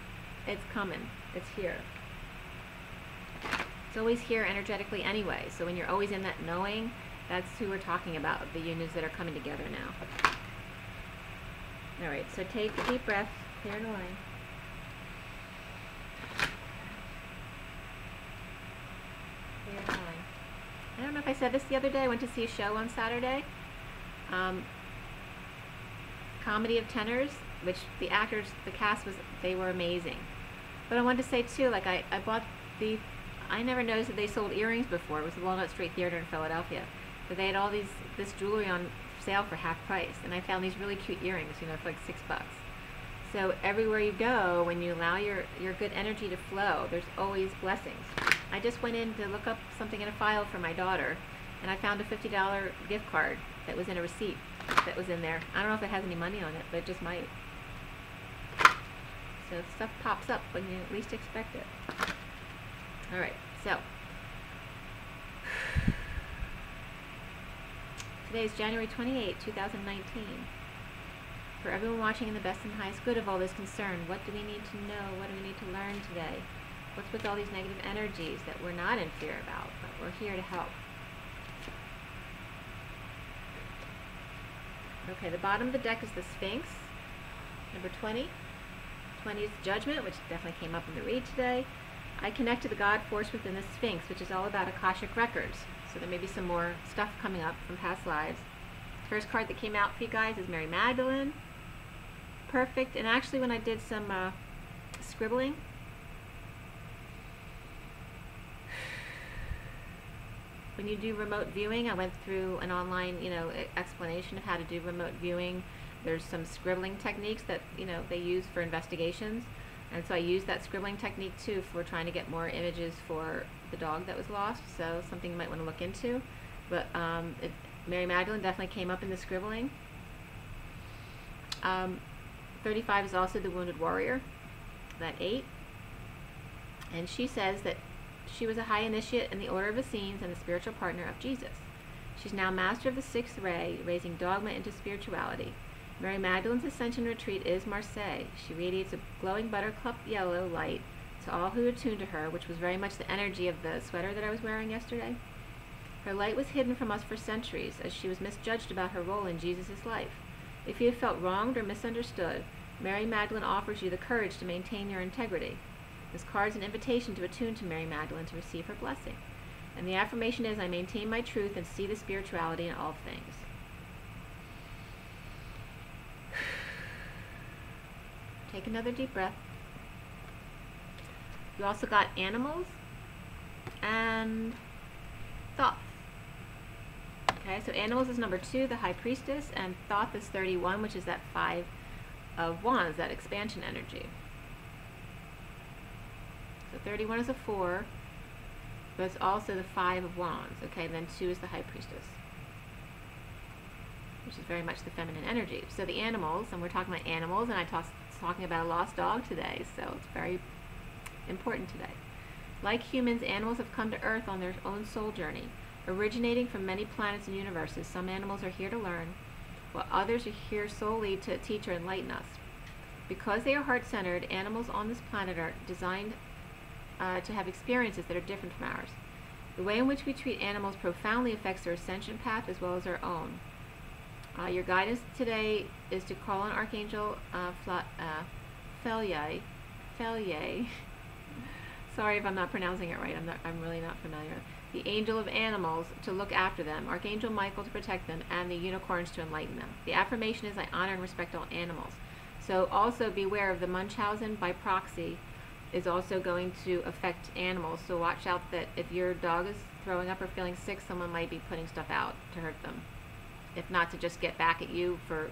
it's coming. It's here. It's always here energetically anyway. So when you're always in that knowing, that's who we're talking about, the unions that are coming together now. Alright, so take a deep breath, clear the line. Clear the line. I don't know if I said this the other day. I went to see a show on Saturday. Comedy of Tenors, which the actors, the cast they were amazing. But I wanted to say too, like I bought I never noticed that they sold earrings before. It was the Walnut Street Theater in Philadelphia. But they had all this jewelry on sale for half price, and I found these really cute earrings, you know, for like $6. So everywhere you go, when you allow your good energy to flow, there's always blessings. I just went in to look up something in a file for my daughter, and I found a $50 gift card that was in a receipt that was in there. I don't know if it has any money on it, but it just might. So stuff pops up when you least expect it. Alright, so today is January 28, 2019. For everyone watching in the best and highest good of all this concern, what do we need to know? What do we need to learn today? What's with all these negative energies that we're not in fear about, but we're here to help? Okay, the bottom of the deck is the Sphinx, number 20. 20 is Judgment, which definitely came up in the read today. I connect to the God force within the Sphinx, which is all about Akashic records. So there may be some more stuff coming up from past lives. The first card that came out for you guys is Mary Magdalene. Perfect. And actually when I did some scribbling, when you do remote viewing, I went through an online, explanation of how to do remote viewing. There's some scribbling techniques that, they use for investigations. And so I used that scribbling technique too for trying to get more images for the dog that was lost. So something you might want to look into. But Mary Magdalene definitely came up in the scribbling. 35 is also the Wounded Warrior, that 8. And she says that she was a high initiate in the Order of Essenes and the spiritual partner of Jesus. She's now master of the 6th ray, raising dogma into spirituality. Mary Magdalene's ascension retreat is Marseille. She radiates a glowing buttercup yellow light to all who attune to her, which was very much the energy of the sweater that I was wearing yesterday. Her light was hidden from us for centuries, as she was misjudged about her role in Jesus' life. If you have felt wronged or misunderstood, Mary Magdalene offers you the courage to maintain your integrity. This card is an invitation to attune to Mary Magdalene to receive her blessing. And the affirmation is, I maintain my truth and see the spirituality in all things. Take another deep breath. You also got animals and thoughts. Okay, so animals is number 2, the High Priestess, and thought is 31, which is that 5 of Wands, that expansion energy. So 31 is a 4, but it's also the 5 of Wands. Okay, then 2 is the High Priestess, which is very much the feminine energy. So the animals, and we're talking about animals, and I talking about a lost dog today, so it's very important today. Like humans, animals have come to Earth on their own soul journey. Originating from many planets and universes, some animals are here to learn, while others are here solely to teach or enlighten us. Because they are heart-centered, animals on this planet are designed to have experiences that are different from ours. The way in which we treat animals profoundly affects their ascension path as well as our own. Your guidance today is to call on Archangel Feliae. Sorry if I'm not pronouncing it right. I'm really not familiar. The angel of animals to look after them, Archangel Michael to protect them, and the unicorns to enlighten them. The affirmation is, I honor and respect all animals. So also beware of the Munchausen by proxy is also going to affect animals. So watch out that if your dog is throwing up or feeling sick, someone might be putting stuff out to hurt them. If not, to just get back at you for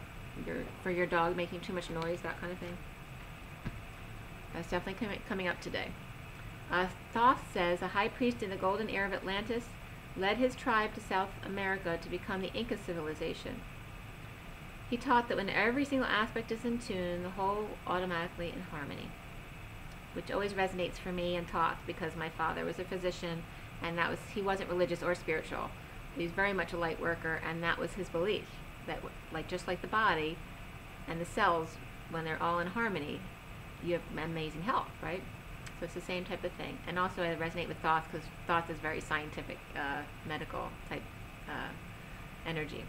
your dog making too much noise, that kind of thing. That's definitely coming up today. Thoth says, a high priest in the golden era of Atlantis led his tribe to South America to become the Inca civilization. He taught that when every single aspect is in tune, the whole automatically in harmony, which always resonates for me and Thoth, because my father was a physician, and he wasn't religious or spiritual. He's very much a light worker, and that was his belief, that just like the body and the cells, when they're all in harmony, you have amazing health, right? So it's the same type of thing. And also I resonate with Thoth because Thoth is very scientific, medical type energy.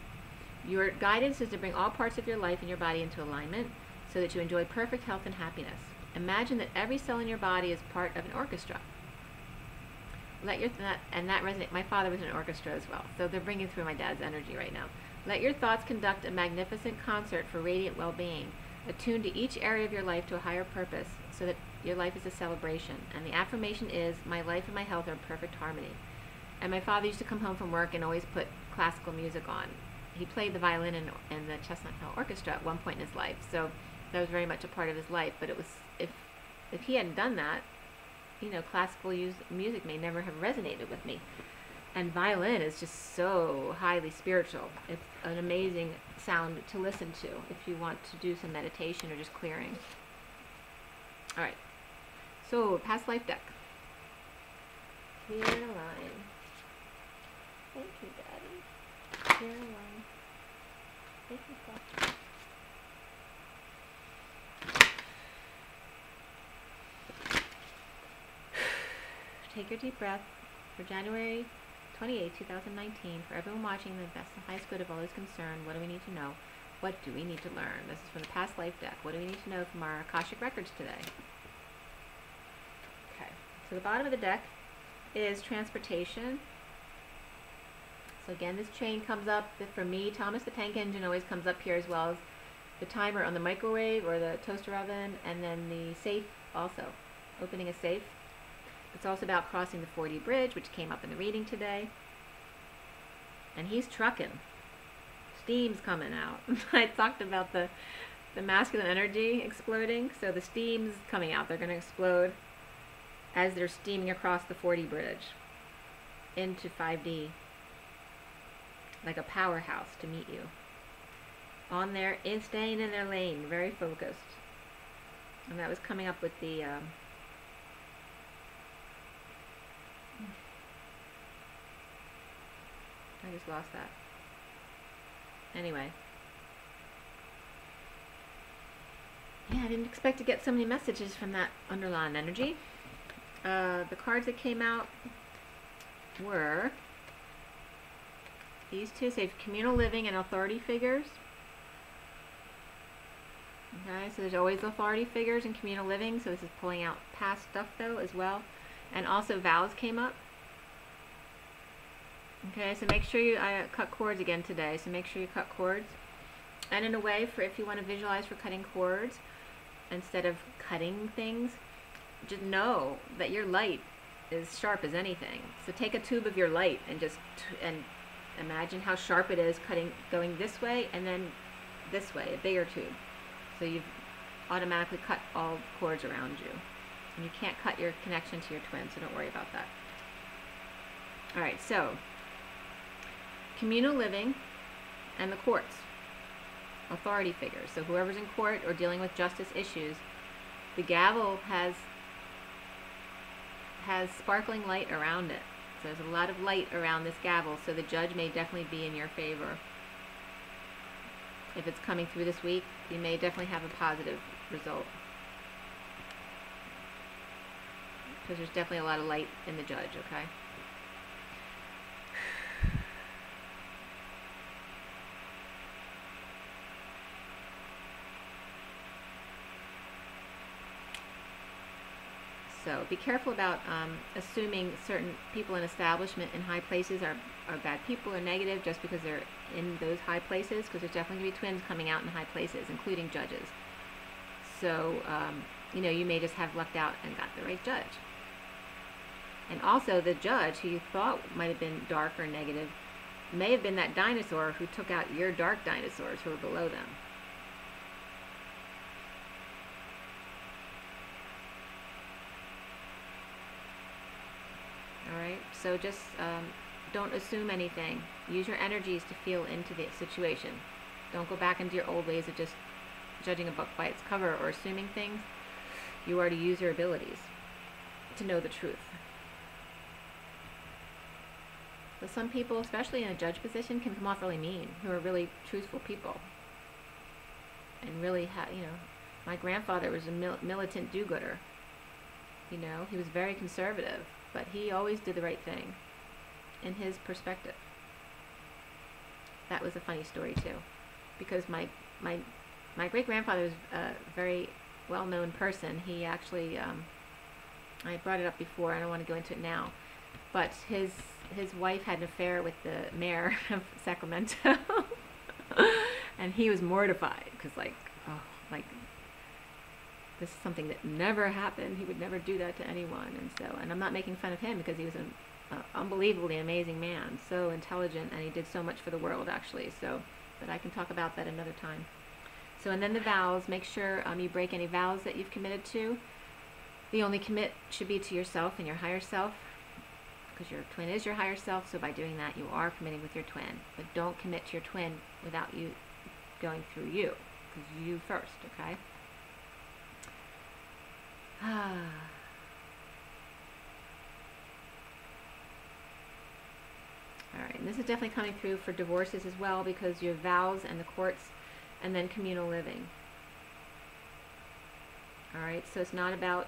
Your guidance is to bring all parts of your life and your body into alignment so that you enjoy perfect health and happiness. Imagine that every cell in your body is part of an orchestra. That resonates. My father was in an orchestra as well, so they're bringing through my dad's energy right now. Let your thoughts conduct a magnificent concert for radiant well-being, attuned to each area of your life to a higher purpose, so that your life is a celebration. And the affirmation is, my life and my health are in perfect harmony. And my father used to come home from work and always put classical music on. He played the violin in the Chestnut Hill Orchestra at one point in his life, so that was very much a part of his life. But it was, if he hadn't done that, classical music may never have resonated with me. And violin is just so highly spiritual. It's an amazing sound to listen to if you want to do some meditation or just clearing. All right. So, past life deck. Clear a line. Thank you, Daddy. Clear a line. Thank you, Father. Take your deep breath. For January 28, 2019, for everyone watching, the best and highest good of all is concerned, what do we need to know? What do we need to learn? This is from the past life deck. What do we need to know from our Akashic records today? Okay, so the bottom of the deck is transportation. So again, this chain comes up. For me, Thomas the Tank Engine always comes up here, as well as the timer on the microwave or the toaster oven, and then the safe also, opening a safe. It's also about crossing the 4D bridge, which came up in the reading today. And he's trucking. Steam's coming out. I talked about the masculine energy exploding. So the steam's coming out. They're going to explode as they're steaming across the 4D bridge into 5D. Like a powerhouse to meet you. On there, staying in their lane. Very focused. And that was coming up with the... I just lost that. Anyway. Yeah, I didn't expect to get so many messages from that underlying energy. The cards that came out were these two. Say communal living and authority figures. Okay, so there's always authority figures in communal living. So this is pulling out past stuff though as well. And also vows came up. Okay, so make sure I cut cords again today, so make sure you cut cords. And in a way, for if you want to visualize for cutting cords, instead of cutting things, just know that your light is sharp as anything. So take a tube of your light and just imagine how sharp it is going this way and then this way, a bigger tube. So you've automatically cut all cords around you. And you can't cut your connection to your twin, so don't worry about that. All right, so communal living and the courts, authority figures. So whoever's in court or dealing with justice issues, the gavel has sparkling light around it. So there's a lot of light around this gavel, so the judge may definitely be in your favor. If it's coming through this week, you may definitely have a positive result. Because there's definitely a lot of light in the judge, okay? So be careful about assuming certain people in establishment in high places are bad people or negative just because they're in those high places, because there's definitely going to be twins coming out in high places, including judges. So, you know, you may just have lucked out and got the right judge. And also the judge who you thought might have been dark or negative may have been that dinosaur who took out your dark dinosaurs who were below them. Alright, so just don't assume anything. Use your energies to feel into the situation. Don't go back into your old ways of just judging a book by its cover or assuming things. You are to use your abilities to know the truth. But some people, especially in a judge position, can come off really mean, who are really truthful people. And really, you know, my grandfather was a militant do-gooder. You know, he was very conservative, but he always did the right thing in his perspective. That was a funny story too, because my great-grandfather was a very well-known person. He actually, I brought it up before, I don't want to go into it now, but his wife had an affair with the mayor of Sacramento, and he was mortified, because like, oh, like, this is something that never happened. He would never do that to anyone. And so, and I'm not making fun of him, because he was an unbelievably amazing man, so intelligent, and he did so much for the world, actually. So, but I can talk about that another time. So, and then the vows, make sure you break any vows that you've committed to. The only commit should be to yourself and your higher self, because your twin is your higher self, so by doing that you are committing with your twin. But don't commit to your twin without you going through you, because you first, okay? Alright, and this is definitely coming through for divorces as well, because you have vows and the courts and then communal living. Alright, so it's not about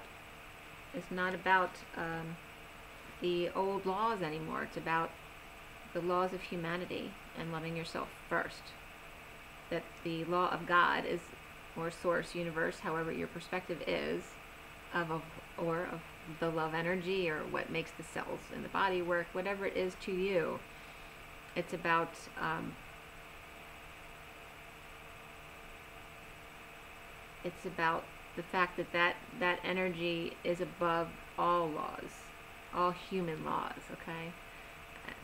the old laws anymore. It's about the laws of humanity and loving yourself first. That the law of God is, or source, universe, however your perspective is, of the love energy, or what makes the cells in the body work, whatever it is to you. It's about the fact that that energy is above all laws, all human laws, okay?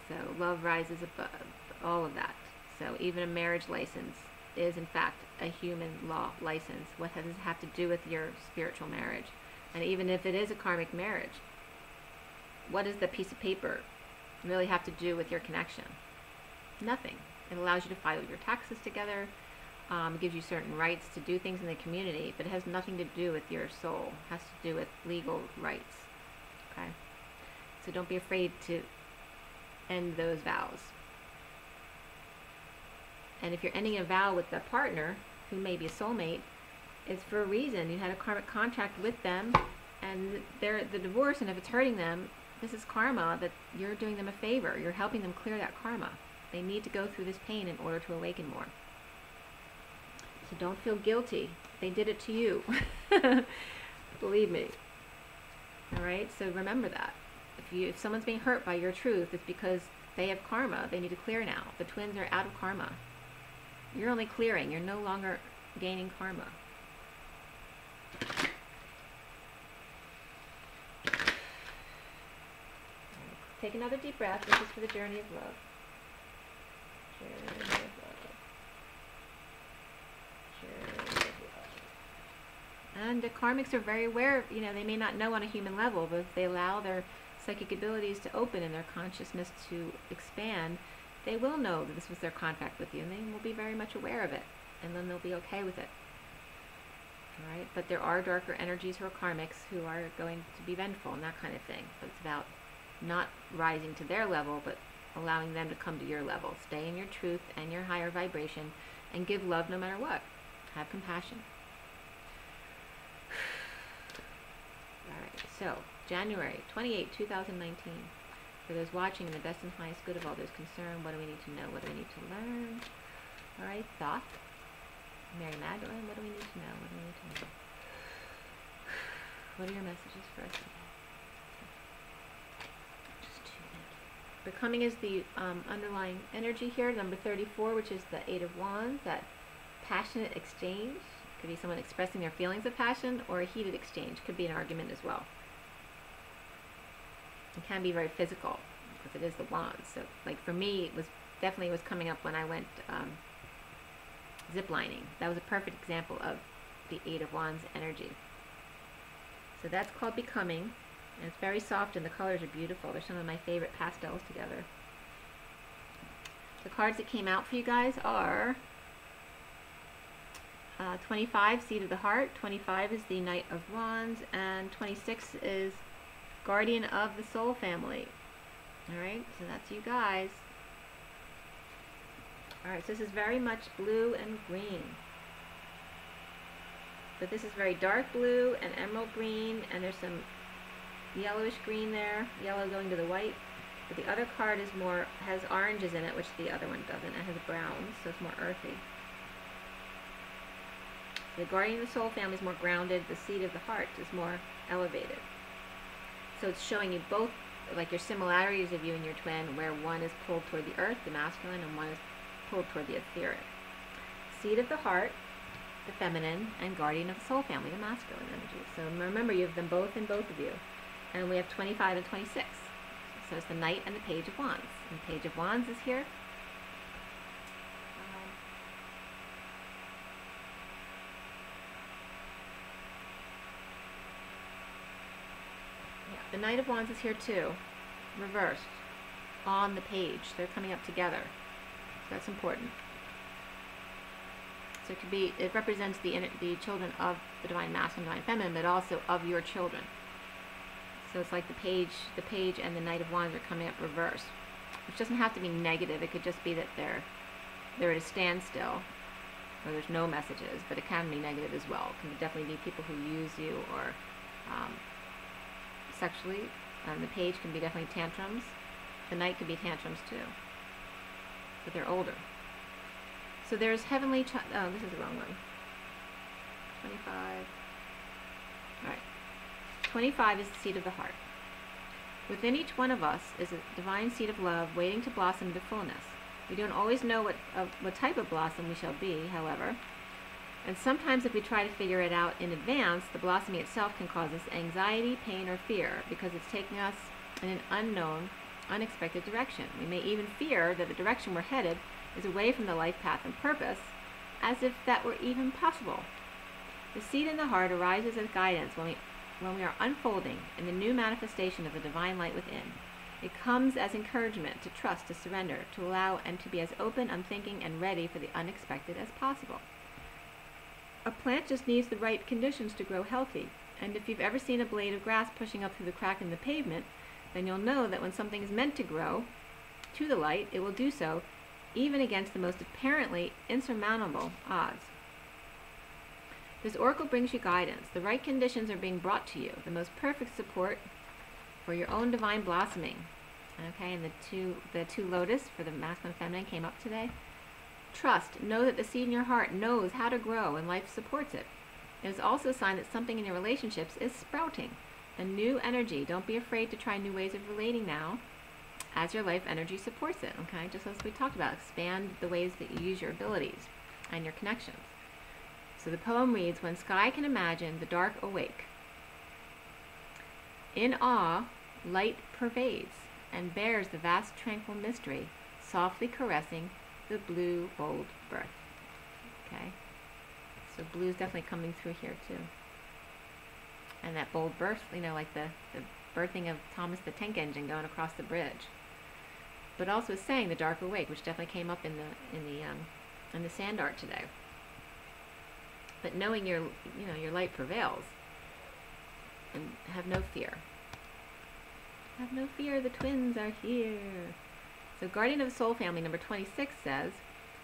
So love rises above all of that. So even a marriage license is in fact a human law license. What does it have to do with your spiritual marriage? And even if it is a karmic marriage, what does the piece of paper really have to do with your connection? Nothing. It allows you to file your taxes together. It gives you certain rights to do things in the community, but it has nothing to do with your soul. It has to do with legal rights. Okay? So don't be afraid to end those vows. And if you're ending a vow with a partner, who may be a soulmate, it's for a reason. You had a karmic contract with them, and they're the divorce, and if it's hurting them, this is karma, that you're doing them a favor. You're helping them clear that karma. They need to go through this pain in order to awaken more. So don't feel guilty. They did it to you. Believe me. Alright, so remember that. If someone's being hurt by your truth, it's because they have karma. They need to clear now. The twins are out of karma. You're only clearing. You're no longer gaining karma. Take another deep breath. This is for the journey of love. Journey of love. Journey of love. And the karmics are very aware of, they may not know on a human level, but if they allow their psychic abilities to open and their consciousness to expand, they will know that this was their contract with you, and they will be very much aware of it, and then they'll be okay with it. Alright, but there are darker energies who are karmics who are going to be vengeful and that kind of thing. But it's about not rising to their level, but allowing them to come to your level. Stay in your truth and your higher vibration, and give love no matter what. Have compassion. Alright, so January 28, 2019. For those watching, in the best and highest good of all those concerned, what do we need to know? What do we need to learn? Alright, thought. Mary Magdalene, what do we need to know? What do we need to know? What are your messages for us today? Just two, thank you. Becoming is the underlying energy here, number 34, which is the Eight of Wands, that passionate exchange. Could be someone expressing their feelings of passion, or a heated exchange. Could be an argument as well. It can be very physical, because it is the wands. So, like for me, it was definitely was coming up when I went zip lining. That was a perfect example of the Eight of Wands energy. So that's called Becoming, and it's very soft, and the colors are beautiful. They're some of my favorite pastels together. The cards that came out for you guys are 25, Seed of the Heart. 25 is the Knight of Wands, and 26 is Guardian of the Soul Family. Alright, so that's you guys. Alright, so this is very much blue and green. But this is very dark blue and emerald green, and there's some yellowish green there, yellow going to the white. But the other card is more, has oranges in it, which the other one doesn't. It has browns, so it's more earthy. The Guardian of the Soul Family is more grounded. The Seed of the Heart is more elevated. So it's showing you both, like your similarities of you and your twin, where one is pulled toward the earth, the masculine, and one is pulled toward the etheric. Seed of the Heart, the feminine, and Guardian of the Soul Family, the masculine energy. So remember, you have them both in both of you. And we have 25 and 26. So it's the Knight and the Page of Wands. And the Page of Wands is here. The Knight of Wands is here too, reversed, on the page. They're coming up together. So that's important. So it could be, it represents the children of the Divine Masculine, Divine Feminine, but also of your children. So it's like the page and the Knight of Wands are coming up reversed, which doesn't have to be negative. It could just be that they're at a standstill, or there's no messages, but it can be negative as well. It can definitely be people who use you, or sexually. The page can be definitely tantrums. The Knight could be tantrums too, but they're older. So there's heavenly oh, this is the wrong one. 25. Alright. 25 is the Seed of the Heart. Within each one of us is a divine seed of love waiting to blossom into fullness. We don't always know what type of blossom we shall be, however, and sometimes if we try to figure it out in advance, the blossoming itself can cause us anxiety, pain, or fear, because it's taking us in an unknown, unexpected direction. We may even fear that the direction we're headed is away from the life path and purpose, as if that were even possible. The seed in the heart arises as guidance when we are unfolding in the new manifestation of the divine light within. It comes as encouragement to trust, to surrender, to allow, and to be as open, unthinking, and ready for the unexpected as possible. A plant just needs the right conditions to grow healthy, and if you've ever seen a blade of grass pushing up through the crack in the pavement, then you'll know that when something is meant to grow to the light, it will do so even against the most apparently insurmountable odds. This oracle brings you guidance. The right conditions are being brought to you, the most perfect support for your own divine blossoming. Okay, and the two lotus for the masculine and feminine came up today. Trust. Know that the seed in your heart knows how to grow, and life supports it. It is also a sign that something in your relationships is sprouting. A new energy. Don't be afraid to try new ways of relating now, as your life energy supports it. Okay, just as we talked about, expand the ways that you use your abilities and your connections. So the poem reads, when sky can imagine, the dark awake. In awe, light pervades and bears the vast tranquil mystery, softly caressing the blue bold birth. Okay, so blue is definitely coming through here too. And that bold birth, you know, like the birthing of Thomas the Tank Engine going across the bridge. But also saying the dark awake, which definitely came up in the sand art today. But knowing your light prevails, and have no fear. Have no fear, the twins are here. So Guardian of the Soul Family, number 26, says,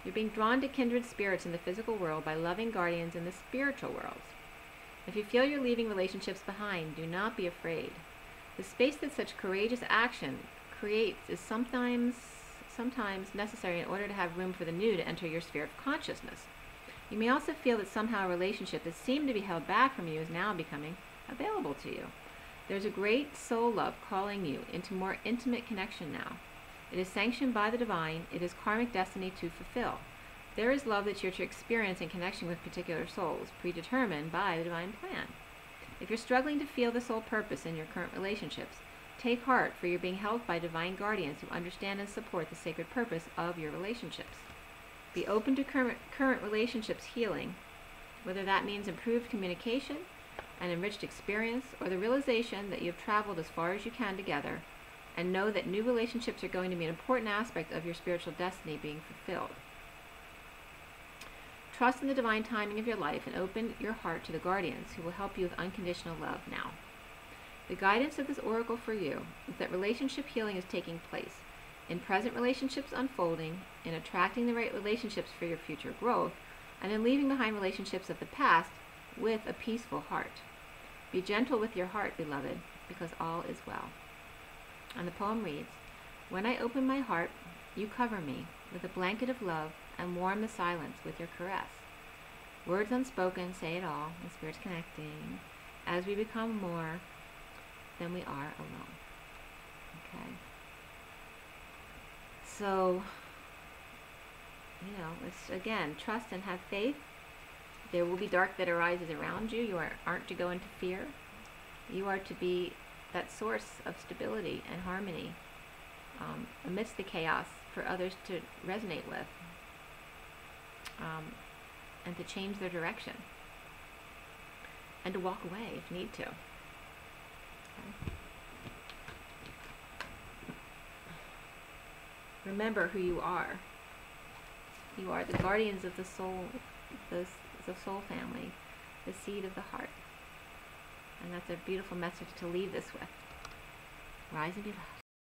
you're being drawn to kindred spirits in the physical world by loving guardians in the spiritual worlds. If you feel you're leaving relationships behind, do not be afraid. The space that such courageous action creates is sometimes necessary in order to have room for the new to enter your sphere of consciousness. You may also feel that somehow a relationship that seemed to be held back from you is now becoming available to you. There's a great soul love calling you into more intimate connection now. It is sanctioned by the divine. It is karmic destiny to fulfill. There is love that you're to experience in connection with particular souls, predetermined by the divine plan. If you're struggling to feel the soul purpose in your current relationships, take heart, for you're being held by divine guardians who understand and support the sacred purpose of your relationships. Be open to current relationships healing, whether that means improved communication, an enriched experience, or the realization that you have traveled as far as you can together, and know that new relationships are going to be an important aspect of your spiritual destiny being fulfilled. Trust in the divine timing of your life and open your heart to the guardians who will help you with unconditional love now. The guidance of this oracle for you is that relationship healing is taking place, in present relationships unfolding, in attracting the right relationships for your future growth, and in leaving behind relationships of the past with a peaceful heart. Be gentle with your heart, beloved, because all is well. And the poem reads, when I open my heart, you cover me with a blanket of love and warm the silence with your caress. Words unspoken say it all, the Spirit's connecting, as we become more than we are alone. Okay? So, it's, again, trust and have faith. There will be dark that arises around you. You aren't to go into fear. You are to be that source of stability and harmony amidst the chaos for others to resonate with and to change their direction and to walk away if need to. Okay. Remember who you are. You are the guardians of the soul, the soul family, the seed of the heart. And that's a beautiful message to leave this with. Rise and be loved.